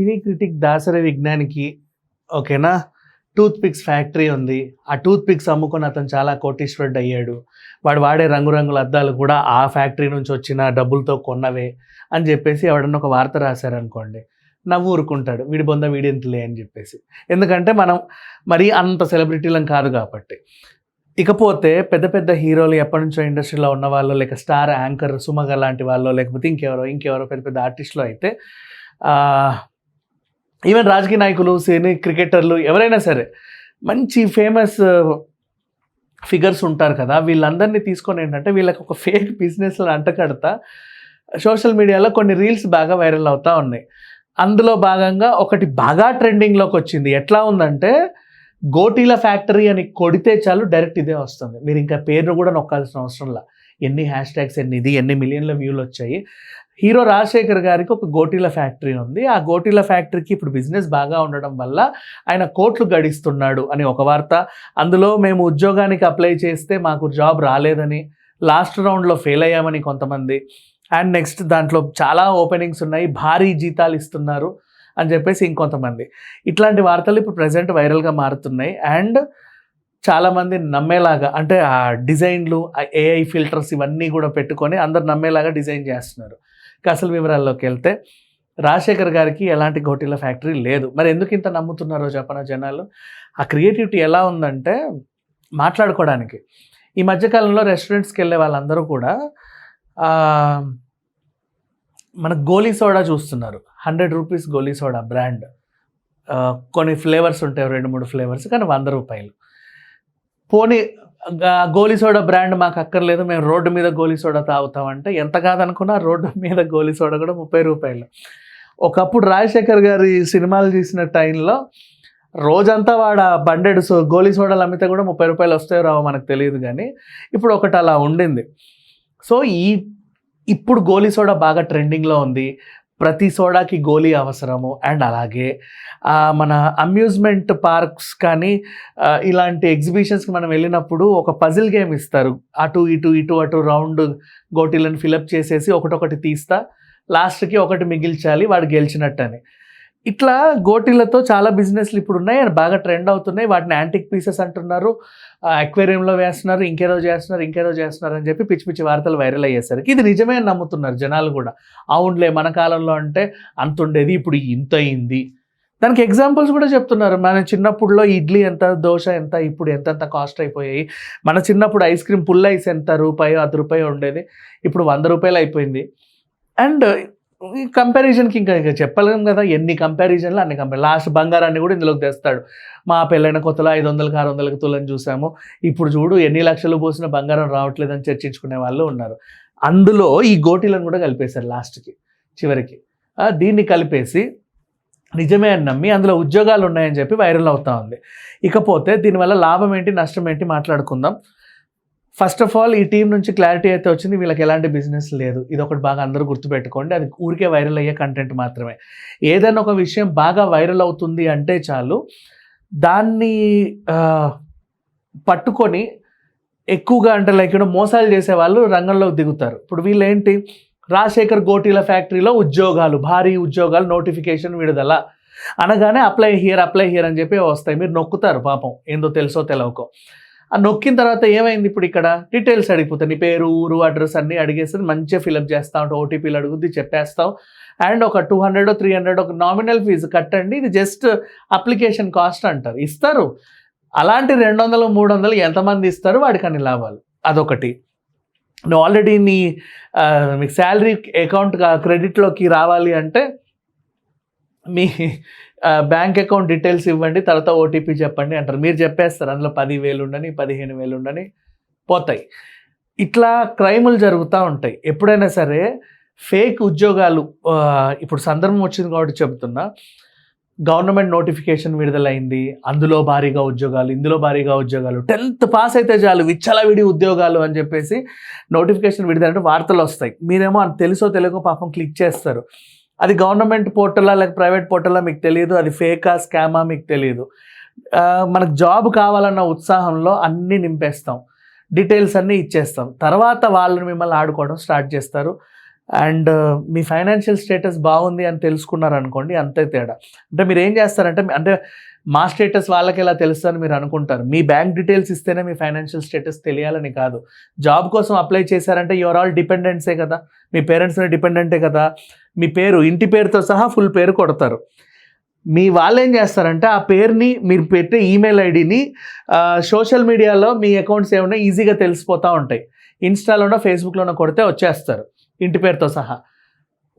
సినీ critic Dasari విజ్ఞానికి ఓకేనా tooth pics factory ఉంది. ఆ టూత్ పిక్స్ అమ్ముకొని అతను చాలా కోటీశ్వరుడు అయ్యాడు. వాడు వాడే రంగురంగుల అద్దాలు కూడా ఆ ఫ్యాక్టరీ నుంచి వచ్చిన డబ్బులతో కొన్నవే అని చెప్పేసి ఎవడన్నా ఒక వార్త రాశారనుకోండి, నవ్వు ఊరుకుంటాడు, వీడి బొంద వీడింతలే అని చెప్పేసి. ఎందుకంటే మనం మరీ అంత సెలబ్రిటీలం కాదు కాబట్టి. ఇకపోతే పెద్ద పెద్ద హీరోలు ఎప్పటి నుంచో ఇండస్ట్రీలో ఉన్న వాళ్ళు, లేక స్టార్ యాంకర్ సుమగ లాంటి వాళ్ళు, లేకపోతే ఇంకెవరో పెద్ద పెద్ద ఆర్టిస్టులు అయితే ఈవెన్ రాజకీయ నాయకులు, సినీ క్రికెటర్లు ఎవరైనా సరే మంచి ఫేమస్ ఫిగర్స్ ఉంటారు కదా, వీళ్ళందరినీ తీసుకొని ఏంటంటే వీళ్ళకి ఒక ఫేక్ బిజినెస్లో అంటకడతా సోషల్ మీడియాలో కొన్ని రీల్స్ బాగా వైరల్ అవుతూ ఉన్నాయి. అందులో భాగంగా ఒకటి బాగా ట్రెండింగ్లోకి వచ్చింది. ఎట్లా ఉందంటే, గోటీల ఫ్యాక్టరీ అని కొడితే చాలు డైరెక్ట్ ఇదే వస్తుంది. మీరు ఇంకా పేరు కూడా నొక్కాల్సిన అవసరంలా. ఎన్ని హ్యాష్ ట్యాగ్స్, ఎన్ని మిలియన్ల వ్యూలు వచ్చాయి. హీరో రాజశేఖర్ గారికి ఒక గోటీల ఫ్యాక్టరీ ఉంది. ఆ గోటీల ఫ్యాక్టరీకి ఇప్పుడు బిజినెస్ బాగా ఉండడం వల్ల ఆయన కోట్లు గడిస్తున్నాడు అని ఒక వార్త. అందులో మేము ఉద్యోగానికి అప్లై చేస్తే మాకు జాబ్ రాలేదని, లాస్ట్ రౌండ్లో ఫెయిల్ అయ్యామని కొంతమంది, అండ్ నెక్స్ట్ దాంట్లో చాలా ఓపెనింగ్స్ ఉన్నాయి, భారీ జీతాలు ఇస్తున్నారు అని చెప్పేసి ఇంకొంతమంది. ఇట్లాంటి వార్తలు ఇప్పుడు ప్రజెంట్ వైరల్గా మారుతున్నాయి. అండ్ చాలామంది నమ్మేలాగా, అంటే ఆ డిజైన్లు, ఏఐ ఫిల్టర్స్ ఇవన్నీ కూడా పెట్టుకొని అందరు నమ్మేలాగా డిజైన్ చేస్తున్నారు. అసలు వివరాల్లోకి వెళ్తే, రాజశేఖర్ గారికి ఎలాంటి గోటీల ఫ్యాక్టరీ లేదు. మరి ఎందుకు ఇంత నమ్ముతున్నారో చెప్పనా జనాలు? ఆ క్రియేటివిటీ ఎలా ఉందంటే, మాట్లాడుకోవడానికి ఈ మధ్యకాలంలో రెస్టారెంట్స్కి వెళ్ళే వాళ్ళందరూ కూడా మన గోలీ సోడా చూస్తున్నారు. 100 రూపీస్ గోలీ సోడా బ్రాండ్, కొన్ని ఫ్లేవర్స్ ఉంటాయి, 2-3 ఫ్లేవర్స్, కానీ 100 రూపాయలు. పోనీ గోలీ సోడా బ్రాండ్ మాకు అక్కర్లేదు, మేము రోడ్డు మీద గోలీ సోడా తాగుతామంటే ఎంత కాదనుకున్నా రోడ్డు మీద గోలీ సోడా కూడా 30 రూపాయలు. ఒకప్పుడు రాజశేఖర్ గారి సినిమాలు తీసిన టైంలో రోజంతా వాడు బండెడు గోలీ సోడాలు అమ్మితే కూడా 30 రూపాయలు వస్తాయో రావో మనకు తెలియదు, కానీ ఇప్పుడు ఒకటి అలా ఉండింది. సో ఇప్పుడు గోలీ సోడా బాగా ట్రెండింగ్లో ఉంది. ప్రతి సోడాకి గోలీ అవసరము. అండ్ అలాగే మన అమ్యూజ్మెంట్ పార్క్స్ కానీ ఇలాంటి ఎగ్జిబిషన్స్కి మనం వెళ్ళినప్పుడు ఒక పజిల్ గేమ్ ఇస్తారు. అటు అటు రౌండ్ గోటీలను ఫిలప్ చేసేసి ఒకటొకటి తీస్తా, లాస్ట్కి ఒకటి మిగిల్చాలి, వాడు గెలిచినట్టు అని. ఇట్లా గోటీలతో చాలా బిజినెస్లు ఇప్పుడు ఉన్నాయి అండ్ బాగా ట్రెండ్ అవుతున్నాయి. వాటిని యాంటిక్ పీసెస్ అంటున్నారు, అక్వేరియంలో వేస్తున్నారు, ఇంకేదో చేస్తున్నారు అని చెప్పి పిచ్చి పిచ్చి వార్తలు వైరల్ అయ్యేసరికి ఇది నిజమే అని నమ్ముతున్నారు జనాలు కూడా. అవునులే, మన కాలంలో అంటే అంత ఉండేది, ఇప్పుడు ఇంత అయింది. దానికి ఎగ్జాంపుల్స్ కూడా చెప్తున్నారు. మన చిన్నప్పుడులో ఇడ్లీ ఎంత, దోశ ఎంత, ఇప్పుడు ఎంతెంత కాస్ట్ అయిపోయాయి. మన చిన్నప్పుడు ఐస్ క్రీమ్ పుల్ ఐస్ ఎంత, ₹1 ఉండేది, ఇప్పుడు ₹100 అయిపోయింది. అండ్ ఈ కంపారిజన్కి ఇంకా చెప్పలేం కదా, ఎన్ని కంపారిజన్లు అన్ని లాస్ట్ బంగారాన్ని కూడా ఇందులోకి తెస్తాడు. మా పెళ్ళైన కొత్తలో 500-600 తులం చూసాము, ఇప్పుడు చూడు ఎన్ని లక్షలు పోసిన బంగారం రావట్లేదని చర్చించుకునే వాళ్ళు ఉన్నారు. అందులో ఈ గోటీలను కూడా కలిపేశారు లాస్ట్కి, చివరికి దీన్ని కలిపేసి నిజమే అని నమ్మి అందులో ఉద్యోగాలు ఉన్నాయని చెప్పి వైరల్ అవుతా ఉంది. ఇకపోతే దీనివల్ల లాభం ఏంటి, నష్టం ఏంటి మాట్లాడుకుందాం. ఫస్ట్ ఆఫ్ ఆల్, ఈ టీం నుంచి క్లారిటీ అయితే వచ్చింది, వీళ్ళకి ఎలాంటి బిజినెస్ లేదు. ఇది ఒకటి బాగా అందరూ గుర్తుపెట్టుకోండి. అది ఊరికే వైరల్ అయ్యే కంటెంట్ మాత్రమే. ఏదైనా ఒక విషయం బాగా వైరల్ అవుతుంది అంటే చాలు, దాన్ని పట్టుకొని ఎక్కువగా అంటే లైక్ మోసాలు చేసే వాళ్ళు రంగంలోకి దిగుతారు. ఇప్పుడు వీళ్ళేంటి, రాజశేఖర్ గోటీల ఫ్యాక్టరీలో ఉద్యోగాలు, భారీ ఉద్యోగాలు, నోటిఫికేషన్ విడుదల అనగానే అప్లై హియర్ అని చెప్పి వస్తాయి. మీరు నొక్కుతారు పాపం, ఏందో తెలుసో తెలవకో. ఆ నొక్కిన తర్వాత ఏమైంది, ఇప్పుడు ఇక్కడ డీటెయిల్స్ అడిగిపోతాయి, నీ పేరు, ఊరు, అడ్రస్ అన్నీ అడిగేసి మంచిగా ఫిలప్ చేస్తూ ఉంటావు, ఓటీపీలు అడుగుద్ది, చెప్పేస్తావు. అండ్ ఒక 200-300 ఒక నామినల్ ఫీజు కట్టండి, ఇది జస్ట్ అప్లికేషన్ కాస్ట్ అంటారు, ఇస్తారు. అలాంటి 200-300 ఎంతమంది ఇస్తారు, వాడికి అన్ని లాభాలు. అదొకటి. నువ్వు ఆల్రెడీ మీకు శాలరీ అకౌంట్ క్రెడిట్లోకి రావాలి అంటే మీ బ్యాంక్ అకౌంట్ డీటెయిల్స్ ఇవ్వండి, తర్వాత ఓటీపీ చెప్పండి అంటారు. మీరు చెప్పేస్తారు, అందులో 10,000 ఉండని, 15,000 ఉండని పోతాయి. ఇట్లా క్రైములు జరుగుతూ ఉంటాయి. ఎప్పుడైనా సరే ఫేక్ ఉద్యోగాలు, ఇప్పుడు సందర్భం వచ్చింది కాబట్టి చెబుతున్నా, గవర్నమెంట్ నోటిఫికేషన్ విడుదలైంది, అందులో భారీగా ఉద్యోగాలు, ఇందులో భారీగా ఉద్యోగాలు, 10th పాస్ అయితే చాలు విచ్చలవిడి ఉద్యోగాలు అని చెప్పేసి నోటిఫికేషన్ విడుదలంటే వార్తలు వస్తాయి. మీరేమో అది తెలుసో తెలియకో పాపం క్లిక్ చేస్తారు. అది గవర్నమెంట్ పోర్టలా లేక ప్రైవేట్ పోర్టలా మీకు తెలియదు, అది ఫేకా స్కామా మీకు తెలియదు. మనకు జాబ్ కావాలన్న ఉత్సాహంలో అన్నీ నింపేస్తాం, డీటెయిల్స్ అన్నీ ఇచ్చేస్తాం. తర్వాత వాళ్ళని మిమ్మల్ని ఆడుకోవడం స్టార్ట్ చేస్తారు. అండ్ మీ ఫైనాన్షియల్ స్టేటస్ బాగుంది అని తెలుసుకున్నారనుకోండి, అంతే తేడా. అంటే మీరు ఏం చేస్తారంటే, అంటే మా స్టేటస్ వాళ్ళకి ఎలా తెలుస్తుందని మీరు అనుకుంటారు. మీ బ్యాంక్ డీటెయిల్స్ ఇస్తేనే మీ ఫైనాన్షియల్ స్టేటస్ తెలియాలని కాదు. జాబ్ కోసం అప్లై చేశారంటే యువర్ ఆల్ డిపెండెంట్సే కదా, మీ పేరెంట్స్ని డిపెండెంటే కదా. మీ పేరు, ఇంటి పేరుతో సహా ఫుల్ పేరు కొడతారు. మీ వాళ్ళు ఏం చేస్తారంటే ఆ పేరుని, మీరు పెట్టే ఈమెయిల్ ఐడిని సోషల్ మీడియాలో మీ అకౌంట్స్ ఏమైనా ఈజీగా తెలిసిపోతూ ఉంటాయి. ఇన్స్టాలోనో ఫేస్బుక్లోనో కొడితే వచ్చేస్తారు ఇంటి పేరుతో సహా.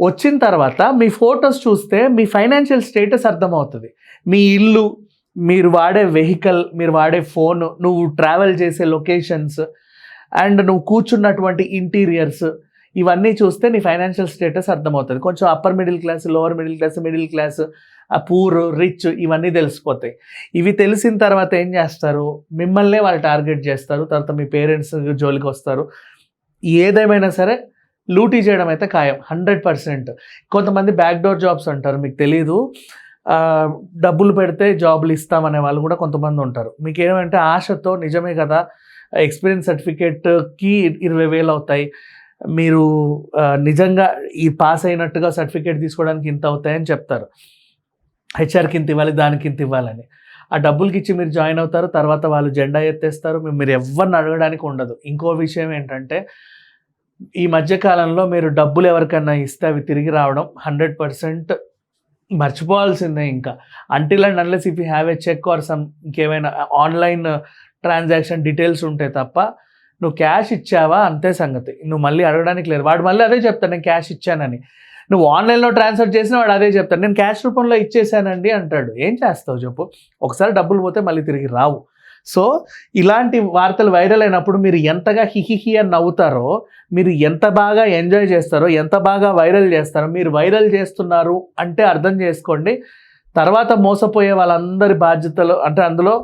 వచ్చిన తర్వాత మీ ఫొటోస్ చూస్తే మీ ఫైనాన్షియల్ స్టేటస్ అర్థమవుతుంది. మీ ఇల్లు, మీరు వాడే వెహికల్, మీరు వాడే ఫోన్, నువ్వు ట్రావెల్ చేసే లొకేషన్స్ అండ్ నువ్వు కూర్చున్నటువంటి ఇంటీరియర్స్, ఇవన్నీ చూస్తే నీ ఫైనాన్షియల్ స్టేటస్ అర్థమవుతుంది. కొంచెం upper middle class, lower middle class, middle class, poor, rich, ఇవన్నీ తెలిసిపోతాయి. ఇవి తెలిసిన తర్వాత ఏం చేస్తారు, మిమ్మల్నే వాళ్ళు టార్గెట్ చేస్తారు. తర్వాత మీ పేరెంట్స్ జోలికి వస్తారు. ఏదేమైనా సరే లూటీ చేయడం అయితే ఖాయం 100%. కొంతమంది బ్యాక్డోర్ జాబ్స్ అంటారు, మీకు తెలీదు. డబ్బులు పెడితే జాబులు ఇస్తామనే వాళ్ళు కూడా కొంతమంది ఉంటారు. మీకు ఏమంటే ఆశతో, నిజమే కదా ఎక్స్పీరియన్స్ సర్టిఫికేట్కి 20,000 అవుతాయి, మీరు నిజంగా ఈ పాస్ అయినట్టుగా సర్టిఫికేట్ తీసుకోవడానికి ఇంత అవుతాయని చెప్తారు. హెచ్ఆర్కి ఇంత ఇవ్వాలి, దానికి ఇంత ఇవ్వాలని. ఆ డబ్బులకి ఇచ్చి మీరు జాయిన్ అవుతారు. తర్వాత వాళ్ళు జెండా ఎత్తేస్తారు. మీరు ఎవరిని అడగడానికి ఉండదు. ఇంకో విషయం ఏంటంటే, ఈ మధ్యకాలంలో మీరు డబ్బులు ఎవరికన్నా ఇస్తే అవి తిరిగి రావడం 100% మర్చిపోవాల్సిందే. ఇంకా until and unless if you have a cheque or some ఇంకేమైనా ఆన్లైన్ ట్రాన్సాక్షన్ డీటెయిల్స్ ఉంటే తప్ప నువ్వు క్యాష్ ఇచ్చావా అంతే సంగతి. నువ్వు మళ్ళీ అడగడానికి లేదు. వాడు మళ్ళీ అదే చెప్తాను, నేను క్యాష్ ఇచ్చానని. నువ్వు ఆన్లైన్లో ట్రాన్స్ఫర్ చేసినా వాడు అదే చెప్తాడు, నేను క్యాష్ రూపంలో ఇచ్చేసానండి అంటాడు. ఏం చేస్తావు చెప్పు? ఒకసారి డబ్బులు పోతే మళ్ళీ తిరిగి రావు. సో ఇలాంటి వార్తలు వైరల్ అయినప్పుడు మీరు ఎంతగా హిహిహి అని నవ్వుతారో, మీరు ఎంత బాగా ఎంజాయ్ చేస్తారో, ఎంత బాగా వైరల్ చేస్తారో. మీరు వైరల్ చేస్తున్నారు అంటే అర్థం చేసుకోండి, తర్వాత మోసపోయే వాళ్ళందరి బాధ్యతలు అంటే అందులో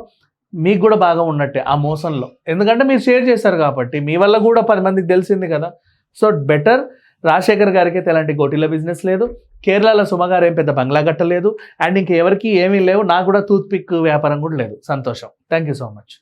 మీకు కూడా బాగా ఉన్నట్టే ఆ మోసంలో. ఎందుకంటే మీరు షేర్ చేశారు కాబట్టి, మీ వల్ల కూడా 10 మందికి తెలిసింది కదా. So better. రాజశేఖర్ గారికి అయితే ఎలాంటి గోటీల బిజినెస్ లేదు. కేరళలో సుమ గారు ఏం పెద్ద బంగ్లా కట్టలేదు. అండ్ ఇంకెవరికి ఏమీ లేవు. నాకు కూడా టూత్ పిక్ వ్యాపారం కూడా లేదు. సంతోషం. Thank you so much.